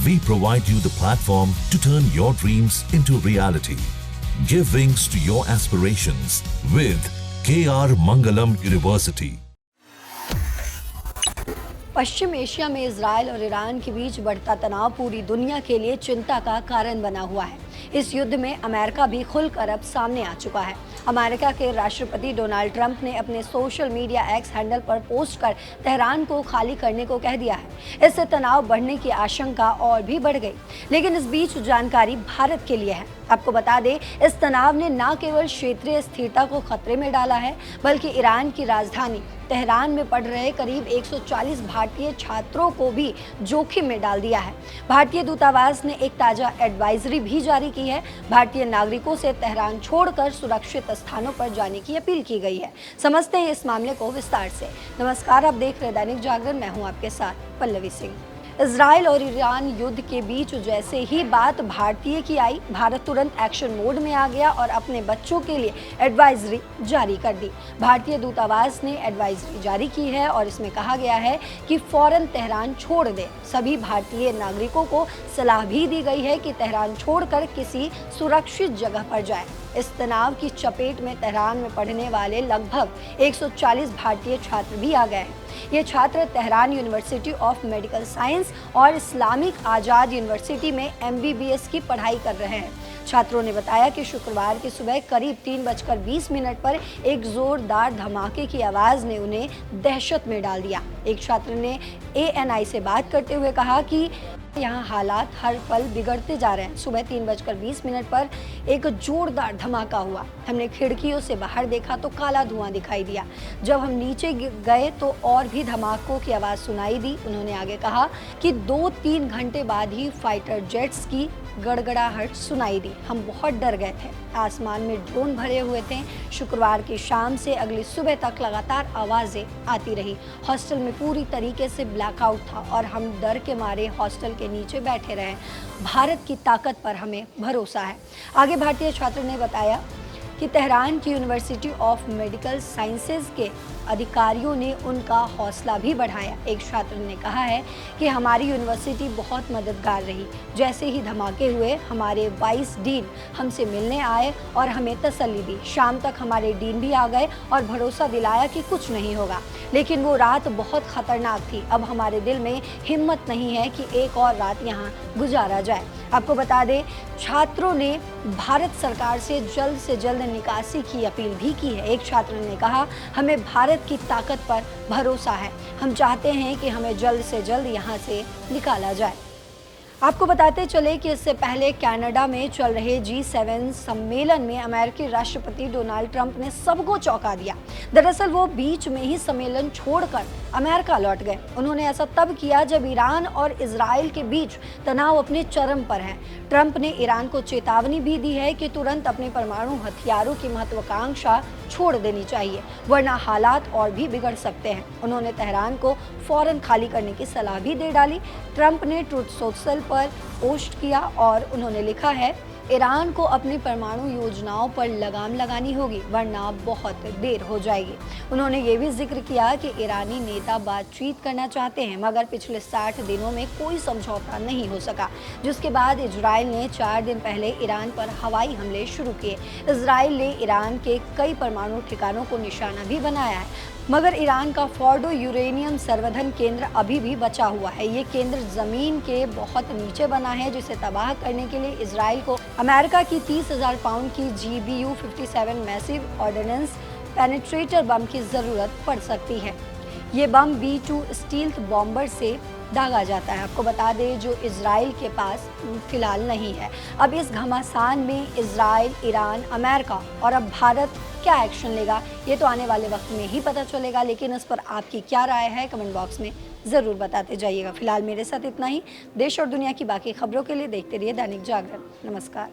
We provide you the platform to turn your dreams into reality. Give wings to your aspirations with KR Mangalam University. Paschim Asia में Israel और Iran के बीच बढ़ता तनाव पूरी दुनिया के लिए चिंता का कारण बना हुआ है। इस युद्ध में अमेरिका भी खुलकर अब सामने आ चुका है। अमेरिका के राष्ट्रपति डोनाल्ड ट्रंप ने अपने सोशल मीडिया एक्स हैंडल पर पोस्ट कर तेहरान को खाली करने को कह दिया है। इससे तनाव बढ़ने की आशंका और भी बढ़ गई। लेकिन इस बीच जानकारी भारत के लिए है। आपको बता दें, इस तनाव ने न केवल क्षेत्रीय स्थिरता को खतरे में डाला है, बल्कि ईरान की राजधानी तेहरान में पढ़ रहे करीब 140 भारतीय छात्रों को भी जोखिम में डाल दिया है। भारतीय दूतावास ने एक ताज़ा एडवाइजरी भी जारी की है। भारतीय नागरिकों से तेहरान छोड़कर सुरक्षित स्थानों पर जाने की अपील की गई है। समझते हैं इस मामले को विस्तार से। नमस्कार, आप देख रहे हैं दैनिक जागरण। मैं हूं आपके साथ पल्लवी सिंह। इजराइल और ईरान युद्ध के बीच जैसे ही बात भारतीय की आई, भारत तुरंत एक्शन मोड में आ गया और अपने बच्चों के लिए एडवाइजरी जारी कर दी। भारतीय दूतावास ने एडवाइजरी जारी की है और इसमें कहा गया है कि फौरन तेहरान छोड़ दे। सभी भारतीय नागरिकों को सलाह भी दी गई है कि तेहरान छोड़कर किसी सुरक्षित जगह पर जाए। इस तनाव की चपेट में तेहरान में पढ़ने वाले लगभग 140 भारतीय छात्र भी आ गए हैं। ये छात्र Tehran university of medical science और इस्लामिक आज़ाद यूनिवर्सिटी में MBBS की पढ़ाई कर रहे हैं। छात्रों ने बताया कि शुक्रवार की सुबह करीब 3:20 पर एक जोरदार धमाके की आवाज़ ने उन्हें दहशत में डाल दिया। एक छात्र ने ANI से बात करते हुए कहा कि यहाँ हालात हर पल बिगड़ते जा रहे हैं। सुबह 3:20 पर एक जोरदार धमाका हुआ। हमने खिड़कियों से बाहर देखा तो काला धुआं दिखाई दिया। जब हम नीचे गए तो और भी धमाकों की आवाज़ सुनाई दी। उन्होंने आगे कहा कि 2-3 घंटे बाद ही फाइटर जेट्स की गड़गड़ाहट सुनाई दी। हम बहुत डर गए थे। आसमान में ड्रोन भरे हुए थे। शुक्रवार की शाम से अगली सुबह तक लगातार आवाज़ें आती रही। हॉस्टल में पूरी तरीके से ब्लैकआउट था और हम डर के मारे हॉस्टल के नीचे बैठे रहे। भारत की ताकत पर हमें भरोसा है। आगे भारतीय छात्र ने बताया कि तेहरान की यूनिवर्सिटी ऑफ मेडिकल साइंसेज के अधिकारियों ने उनका हौसला भी बढ़ाया। एक छात्र ने कहा है कि हमारी यूनिवर्सिटी बहुत मददगार रही। जैसे ही धमाके हुए, हमारे वाइस डीन हमसे मिलने आए और हमें तसल्ली दी। शाम तक हमारे डीन भी आ गए और भरोसा दिलाया कि कुछ नहीं होगा। लेकिन वो रात बहुत खतरनाक थी। अब हमारे दिल में हिम्मत नहीं है कि एक और रात यहाँ गुजारा जाए। आपको बता दें, छात्रों ने भारत सरकार से जल्द निकासी की अपील भी की है। एक छात्र ने कहा, हमें भारत की ताकत पर भरोसा है। हम चाहते हैं कि हमें जल्द से जल्द यहाँ से निकाला जाए। आपको बताते चले कि इससे पहले कनाडा में चल रहे G7 सम्मेलन में अमेरिकी राष्ट्रपति डोनाल्ड ट्रंप ने सबको चौंका दिया। दरअसल वो बीच में ही सम्मेलन छोड़कर अमेरिका लौट गए। उन्होंने ऐसा तब किया जब ईरान और इजराइल के बीच तनाव अपने चरम पर है। ट्रंप ने ईरान को चेतावनी भी दी है कि तुरंत अपने परमाणु हथियारों की महत्वाकांक्षा छोड़ देनी चाहिए, वरना हालात और भी बिगड़ सकते हैं। उन्होंने तेहरान को फौरन खाली करने की सलाह भी दे डाली। ट्रंप ने ट्रूथ सोशल पर पोस्ट किया और उन्होंने लिखा है, ईरान को अपनी परमाणु योजनाओं पर लगाम लगानी होगी, वरना बहुत देर हो जाएगी। उन्होंने ये भी जिक्र किया कि ईरानी नेता बातचीत करना चाहते हैं, मगर पिछले 60 दिनों में कोई समझौता नहीं हो सका, जिसके बाद इजराइल ने 4 दिन पहले ईरान पर हवाई हमले शुरू किए। इजराइल ने ईरान के कई परमाणु ठिकानों को निशाना भी बनाया है, मगर ईरान का फोर्डो यूरेनियम संवर्धन केंद्र अभी भी बचा हुआ है। ये केंद्र जमीन के बहुत नीचे बना है, जिसे तबाह करने के लिए इजराइल को अमेरिका की 30,000 पाउंड की GBU-57 मैसिव ऑर्डिनेंस पेनिट्रेटर बम की ज़रूरत पड़ सकती है। ये बम B-2 स्टील्थ बॉम्बर से दागा जाता है। आपको बता दें, जो इजराइल के पास फिलहाल नहीं है। अब इस घमासान में इजराइल, ईरान, अमेरिका और अब भारत क्या एक्शन लेगा, ये तो आने वाले वक्त में ही पता चलेगा। लेकिन इस पर आपकी क्या राय है, कमेंट बॉक्स में ज़रूर बताते जाइएगा। फिलहाल मेरे साथ इतना ही। देश और दुनिया की बाकी खबरों के लिए देखते रहिए दैनिक जागरण। नमस्कार।